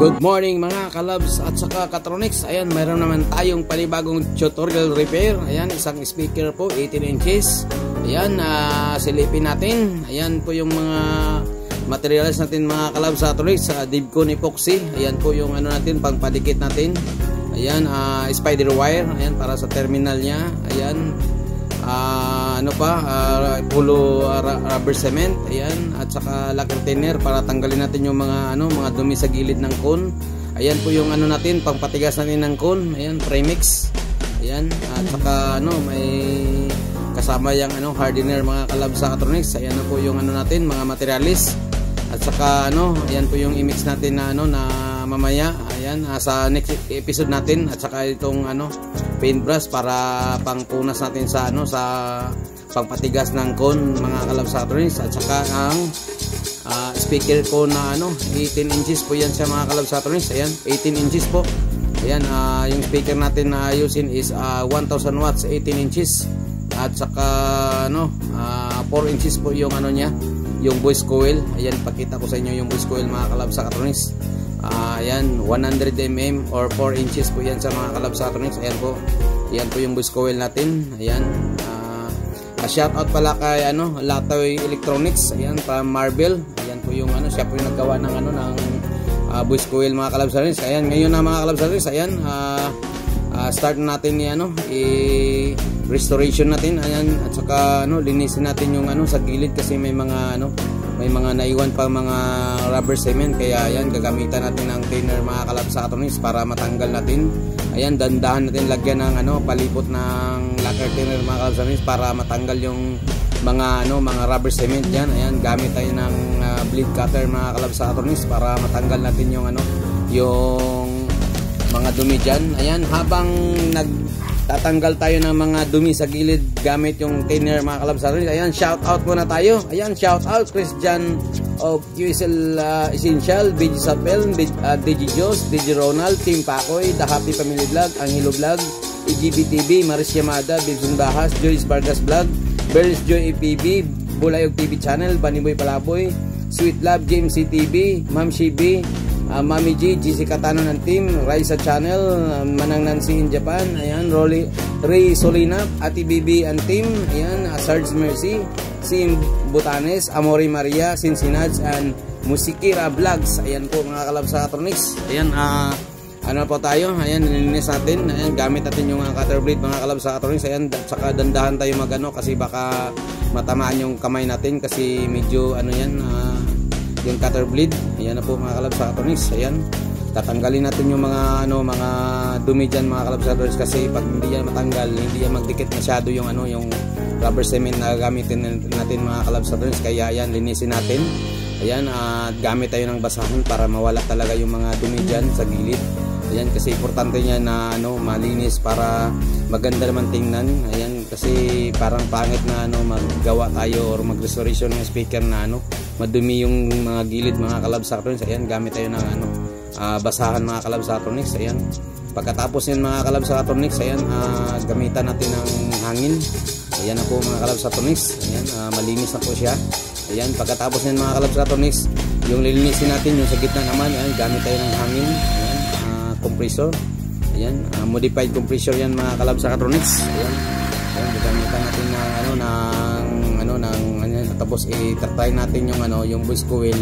Good morning mga kalabs at saka katronics. Ayan, mayroon naman tayong panibagong tutorial repair. Ayan, isang speaker po 18 inches. Ayan, silipin natin. Ayan po yung mga materials natin mga kalabs sa katronics, sa Divcon epoxy. Ayan po yung ano natin, pangpadikit natin. Ayan, spider wire. Ayan, para sa terminal nya. Ayan, pulo rubber cement, ayan, at saka lacquer thinner para tanggalin natin yung mga mga dumi sa gilid ng cone. Ayan po yung natin, pangpatigas natin ng cone. Ayan, premix. Ayan, at saka may kasama yung hardener mga kalabs sa katronics. Ayan po yung natin, mga materialis. At saka ayan po yung i-mix natin na na mamaya. Ayan, sa next episode natin. At saka itong paintbrush para pangpunas natin sa sa pangpatigas ng cone mga kalabs sa katronics. At saka ang speaker ko na 18 inches po yan siya mga kalabs sa katronics. Ayan, 18 inches po. Ayan, yung speaker natin na ayusin is 1000 watts, 18 inches. At saka 4 inches po yung niya, yung voice coil. Ayan, pakita ko sa inyo yung voice coil mga kalabs sa katronics. Ayan, 100 mm or 4 inches po yan sa mga kalabs sa katronics. Ayan po, yan po yung voice coil natin. Ayan, shout out pala kay Latoy Electronics. Ayan, pa Marvel. Ayan po yung siya po yung naggawa ng ng voice coil mga kalabs sa katronics. Ayan, ngayon na mga kalabs sa katronics. Ayan, start natin ni restoration natin. Ayan, at saka linisin natin yung sa gilid kasi may mga naiwan pa mga rubber cement, kaya ayan, gagamitan natin ng thinner mga kalabs sa katronics para matanggal natin. Ayan, dandahan natin lagyan ng palipot ng lacquer thinner mga kalabs sa katronics para matanggal yung mga mga rubber cement yan. Ayan, gamit tayo ng blade cutter mga kalabs sa katronics para matanggal natin yung yung mga dumi dyan. Ayan, habang tatanggal tayo ng mga dumi sa gilid gamit yung thinner mga kalabs sa katronics. Ayan, shout out muna tayo. Ayan, shout out Christian of QSL Essential, BG Sapel, DG Jos, DG Ronald, Team Pakoy, The Happy Family Vlog, Angelo Vlog, EGB TV, Maris Yamada, Bibson Bahas, Joyce Vargas Vlog, Berlis Joy EPB, Bulayog TV Channel, Baniboy Palaboy, Sweet Love, James CTV, Ma'am Shibi, Mami G, GC Katano ng team, Raisa Channel, Manang Nancy in Japan, ayan, Ray Solinap, Ati Bibi and team, ayan, Sarge Mercy, Sim Butanes, Amori Maria, Cincinnati, and Musikira Vlogs. Ayan po mga kalabs sa katronics. Ayan, po tayo, ayan, nilinis natin, ayan, gamit natin yung cutter blade mga kalabs sa katronics. Ayan, saka dandahan tayo kasi baka matamaan yung kamay natin kasi medyo yung cutter blade. Ayan na po mga kalabs sa katronics. Ayan, tatanggalin natin yung mga mga dumi dyan mga kalabs sa katronics kasi pag hindi yan matanggal, hindi yan magdikit masyado yung yung rubber cement na gamitin natin mga kalabs sa katronics. Kaya ayan, linisin natin. Ayan, gamit tayo ng basahan para mawala talaga yung mga dumi dyan sa gilid. Ayan, kasi importante niya na malinis para maganda naman tingnan. Ayan, kasi parang pangit na maggawa tayo or mag-restoration ng speaker na madumi yung mga gilid mga kalabs sa katronics. Ayan, gamit tayo ng basahan mga kalabs sa katronics. Ayan, pagkatapos yan mga kalabs sa katronics, ayan, gamitan natin ng hangin. Ayan na po mga kalabs sa katronics. Ayan, malinis na po siya. Ayan, pagkatapos yan mga kalabs sa katronics, yung lilinisin natin yung sa gitna naman. Ayan, gamit tayo ng hangin. Ayan, compressor. Ayan, modified compressor yan mga kalabs sa katronics. Ayan, ayan, gagamitan natin tapos i-try natin yung voice coil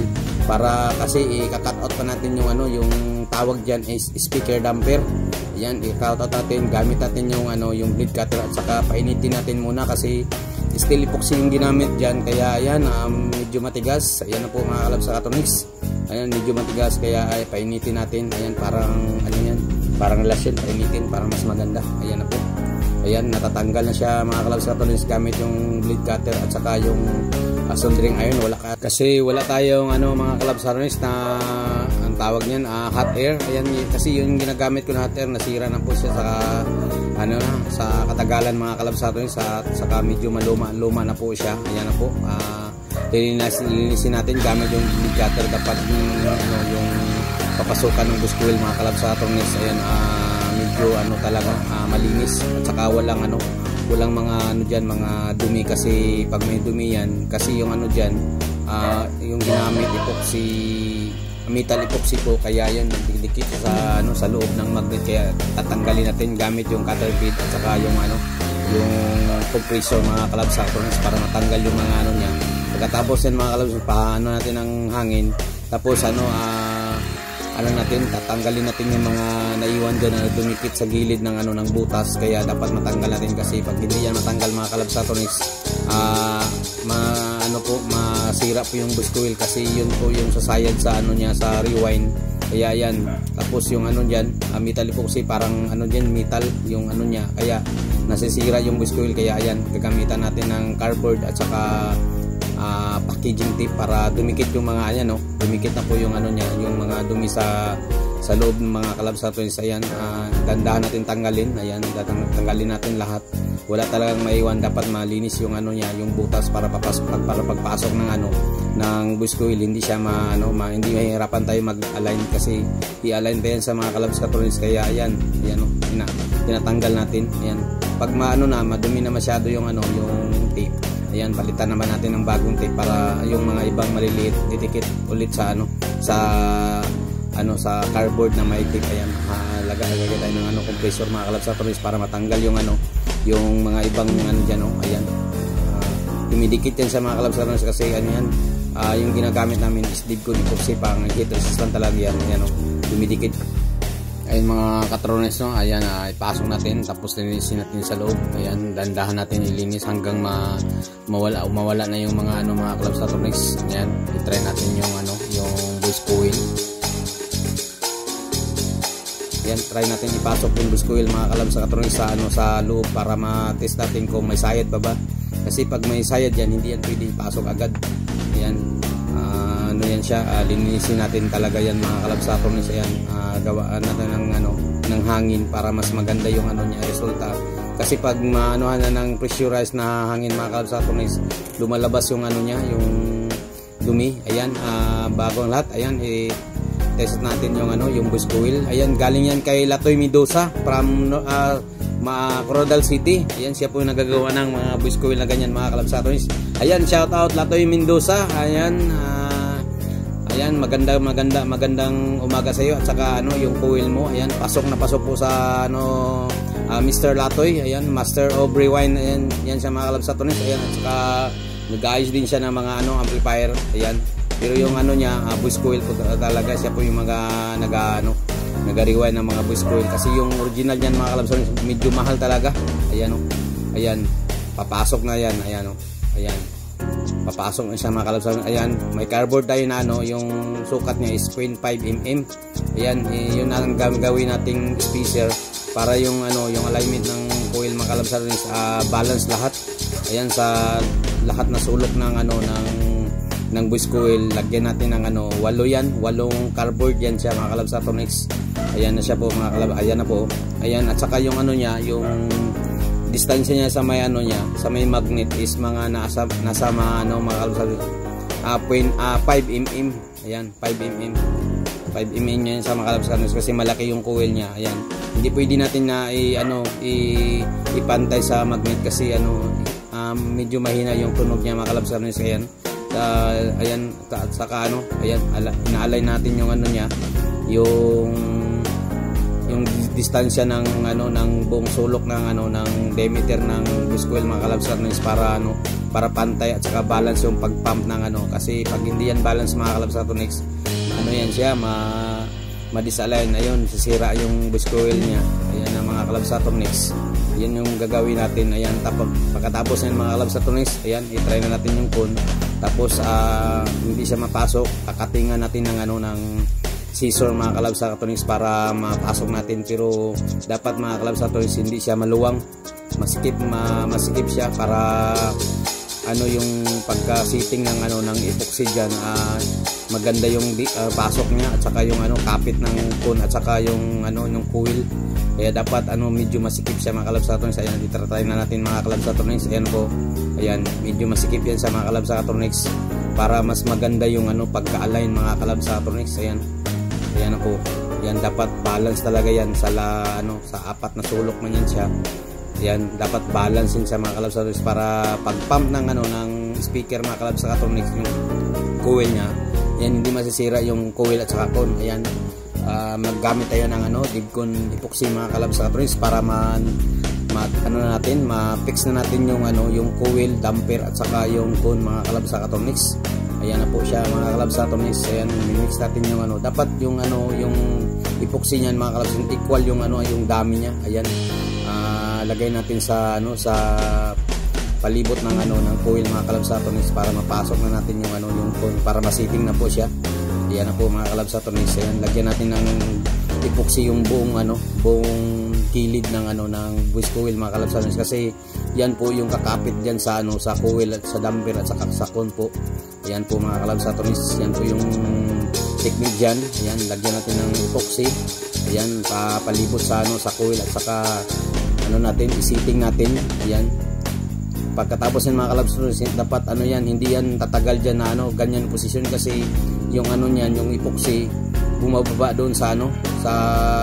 para kasi i-cut out pa natin yung tawag diyan is speaker damper. Ayan, i-cut out natin, gamit natin yung blade cutter at saka painitin natin muna kasi steel epoxy yung ginamit diyan, kaya ayan, medyo matigas. Ayan na po mga kalabs sa katronics. Ayan, medyo matigas kaya painitin natin. Ayan, parang parang lasyon, painitin para mas maganda. Ayan na po. Ayan, natatanggal na siya mga kalabs sa katronics gamit yung blade cutter at saka yung soldering iron. Kasi wala tayong mga kalabs sa katronics na ang tawag niyan hot air. Ayan, kasi yung ginagamit ko na hot air, nasira na po siya sa sa katagalan mga kalabs sa katronics, saka medyo maluma na po siya. Ayan na po. Linisin natin gamit yung blade cutter kapag yung papasukan ng voice coil mga kalabs sa katronics. Ayan, medyo talaga malinis at saka walang mga dyan, mga dumi kasi pag may dumi yan kasi yung dyan yung ginamit epoxy metal epoxy po, kaya yan nagdidikit sa sa loob ng magnet, kaya tatanggalin natin gamit yung cutter bit at saka yung yung compressor mga kalabs sa electronics para matanggal yung mga niya. Pagkatapos yan mga kalabs, paano natin ang hangin, tapos natin, tatanggalin natin yung mga naiwan dyan na dumikit sa gilid ng ng butas, kaya dapat matanggal natin kasi pag hindi yan matanggal mga kalabs sa electronics, masira po yung bush coil kasi yun po yung sasayad sa niya sa rewind, kaya yan. Tapos yung dyan, metal epoxy, parang dyan metal yung niya, kaya nasisira yung bush coil, kaya yan gagamitan natin ng cardboard at saka packaging tape para dumikit yung mga dumikit na po yung niya, yung mga dumi sa loob ng mga kalabs sa electronics. Ayan, dandahan natin tanggalin, ayan, tanggalin natin lahat, wala talagang maiwan, dapat malinis yung niya, yung butas para pagpasok ng bush coil, hindi siya hindi mahirapan tayo mag-align kasi i-align tayo sa mga kalabs sa electronics, kaya ayan tinatanggal natin. Ayan, pag madumi na masyado yung yung tape, ayan, palitan naman natin ng bagong tape para yung mga ibang maliliit didikit ulit sa sa cardboard na may tape. Ayan, lagay tayo ng compressor mga kalabs sa electronics para matanggal yung yung mga ibang dyan, ayan, dumidikit yan sa mga kalabs sa electronics kasi yung ginagamit namin is Dibcon epoxy, pang heat resistant talaga yan. Ayan, dumidikit. Ayun mga katronics, ayan, ipasok natin, tapos linisin natin sa loob. Ayan, dandahan natin ilinis hanggang mawala na yung mga mga kalabs sa electronics. Ayan, i-try natin yung yung bush coil. Ayan, try natin ipasok yung bush coil mga kalabs sa electronics sa loob para ma-test natin kung may sayad pa ba. Kasi pag may sayad yan, hindi yan pwede ipasok agad. Ayan, yan siya, linisin natin talaga yan mga kalabs sa electronics. Ayan, gawaan natin ng hangin para mas maganda yung niya resulta. Kasi pag maanuhan na ng pressurized na hangin mga kalabs sa electronics, lumalabas yung niya, yung dumi. Ayan, bago ang lahat, ayan, test natin yung bush coil. Ayan, galing yan kay Latoy Mendoza from Coronadal City. Ayan, siya po yung nagagawa ng mga bush coil na ganyan mga kalabs sa electronics. Ayan, shout out Latoy Mendoza. Ayan, ayan, magandang umaga sa iyo, at saka yung coil mo, ayan, pasok na pasok po sa Mr. Latoy. Ayan, Master of Rewind. Ayan, yan siya mga kalabs sa electronics. Ayan, at saka nag-ayos din siya ng mga amplifier. Ayan, pero yung niya, bush coil po talaga, siya po yung mga nag-rewind ng mga bush coil kasi yung original niyan mga kalabs medyo mahal talaga. Ayan, ayan, papasok na yan. Ayan, ayan, papasok na siya mga kalabs. Ayan, may cardboard tayo na yung sukat niya is 0.5 mm. Ayan, yun ang gagawin nating spacer para yung yung alignment ng coil mga kalabs balance lahat. Ayan, sa lahat na sulok ng bush coil, lagyan natin ng 8 8 cardboard yan siya mga kalabs sa electronics. Ayan na siya po mga kalabs, ayan na po. Ayan, at saka yung niya, yung distansya niya sa may sa may magnet is mga nasa mga kalabs 5 mm. Ayan, 5 mm. 5 mm yan sa mga kalabs kasi malaki yung coil niya. Ayan, hindi pwede natin na ipantay sa magnet kasi medyo mahina yung tunog niya mga kalabs. Ayan, ayan, at saka ayan, ina-align natin yung niya, yung distansya ng buong sulok ng diameter ng bush coil mga kalabs para pantay at saka balance yung pag-pump ng kasi pag hindi yan balance mga kalabs electronics, yan siya, ma-disalign. Ayun, sisira yung bush coil niya. Ayan ang mga kalabs electronics. Yan yung gagawin natin. Ayan, pagkatapos ng mga kalabs electronics, ayan, i-try na natin yung cone. Tapos hindi siya mapasok, kakatingan natin ng scissor mga kalabs electronics para mapasok natin. Pero dapat mga kalabs electronics hindi siya maluwang, masikip siya para yung pagka-sitting ng epoxy dyan, maganda yung pasok niya, at saka yung kapit ng cone at saka yung yung coil. Kaya dapat medyo masikip siya mga kalabs electronics. Ayan, itry na natin mga kalabs electronics. Ayan po, ayan, medyo masikip yan sa mga kalabs electronics para mas maganda yung pagka-align mga kalabs electronics. Ayan, ayan na po. Ayan, dapat balance talaga yan sa sa apat na sulok man yan siya. Ayan, dapat balance siya mga kalabs para pag-pump ng ng speaker mga kalabs electronics, yung coil niya Ayan, hindi masisira yung coil at saka con. Ayan, maggamit tayo ng Divcon epoxy mga kalab sa katronics para ma-fix na natin yung coil, damper at saka yung con mga kalab sa katronics. Ayan na po siya mga kalab sa katronics. Ayan, mix natin yung dapat yung yung epoxy niyan mga kalab, equal yung yung dami niya. Ayan, lagay natin sa sa palibot ng ng coil mga kalab sa katronics para mapasok na natin yung yung con para masiting na po siya. Ayan na po mga kalab sa katronics. Ayan, lagyan natin ng epoxy yung buong buong kilid ng ng voice coil mga kalab sa katronics, kasi yan po yung kakapit diyan sa sa coil at sa damper at sa con po. Ayan po mga kalab sa katronics, yan po yung technique diyan. Ayan, lagyan natin ng epoxy. Ayan, palibot sa sa coil at saka natin, isiting natin. Ayan, pagkatapos yan mga kalab sa katronics, dapat yan, hindi yan tatagal diyan na ganyan posisyon, kasi yung niyan, yung epoxy bumababa doon sa sa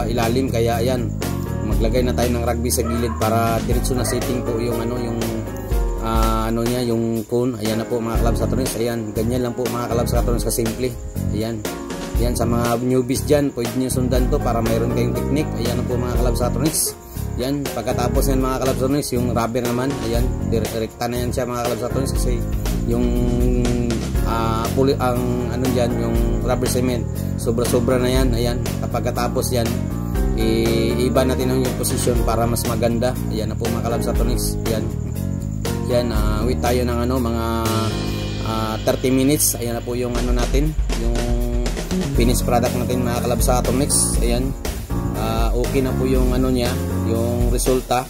ilalim. Kaya ayan, maglagay na tayo ng rugby sa gilid para diretso na setting po yung yung niya, yung cone. Ayan na po mga kalab sa katronics. Ayan, ganyan lang po mga kalab sa katronics, kasimple. Ayan, ayan, sa mga newbies dyan, pwede nyo sundan to para mayroon kayong technique. Ayan na po mga kalab sa katronics. Yan, pagkatapos yan mga kalab sa katronics, yung rubber naman, ayan, direkta na yan siya mga kalab sa katronics, kasi yung ang dyan, yung rubber cement, sobra-sobra na yan. Ayan, pagkatapos yan, iba natin yung position para mas maganda. Ayan na po mga kalab sa katronics. Ayan, yan, wait tayo ng mga 30 minutes. Ayan na po yung natin, yung finished product natin mga kalab sa katronics. Ayan, okay na po yung niya, yung resulta.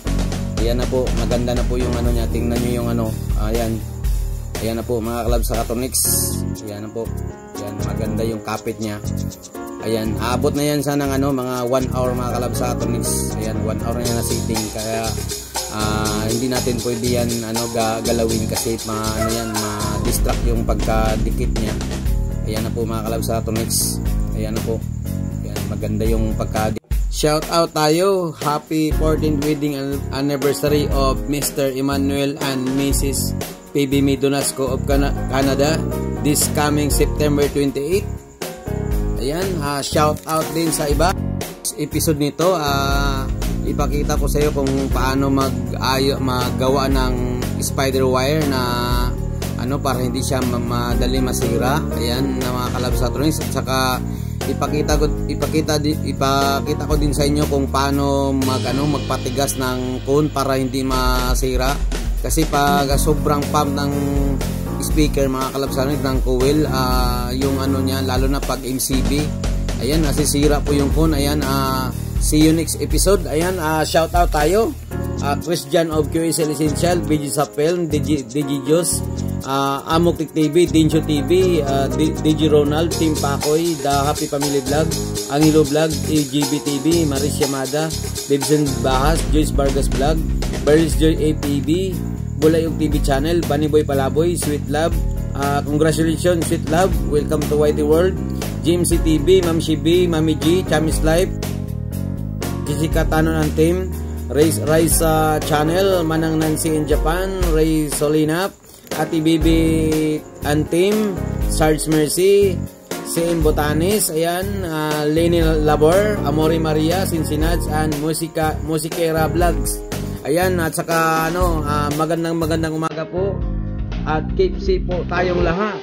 Ayan na po, maganda na po yung niya. Tingnan nyo yung ayan. Ayan na po mga kalab sa katronics. Ayan na po. Ayan, maganda yung kapit niya. Ayan, aabot na yan sa ng mga 1 hour mga kalab sa katronics. Ayan, 1 hour na yan na sitting. Kaya hindi natin pwede yan galawin, kasi ma-distract yung pagkadikit niya. Ayan na po mga kalab sa katronics. Ayan na po. Ayan, maganda yung pagkadikit. Shout out tayo. Happy 14th wedding anniversary of Mr. Emmanuel and Mrs. PB Midonasco of Canada this coming September 28. Ayan, shout out din sa iba. Episode nito, ipakita ko sa iyo kung paano maggawa ng spider wire na para hindi siya madali masira. Ayan, na mga kalab sa katronics. At saka ipakita ko din sa inyo kung paano magpatigas ng cone para hindi masira. Kasi pag sobrang pump ng speaker mga kalab sa katronics ng coil, yung niya, lalo na pag MCB, ayan, nasisira po yung cone. Ayan, see you next episode. Ayan, shout out tayo. Christian of QSL Essential, BG Sapel, DG Jos, Amok TV, Dincho TV, DG Ronald, Team Pakoy, The Happy Family Vlog, Angelo Vlog, EGB TV, Maris Yamada, Bibson Bahas, Joyce Vargas Vlog, Baris Joy APB, Bulayog TV Channel, Bunny Boy Palaboy, Sweet Love, congratulations Sweet Love, welcome to Whitey World, GMC TV, Ma'am Shibi, Mami G, Chamis Life, Jessica Tanon and Team, Raisa Channel, Manang Nancy in Japan, Ray Solinap, Ati Bibi and Team, Sarge Mercy, CM Botanis, ayan, Lenny Labor, Amori Maria, Cincinnati, and Musikera Vlogs. Ayan, at saka magandang umaga po, at keep safe po tayong lahat.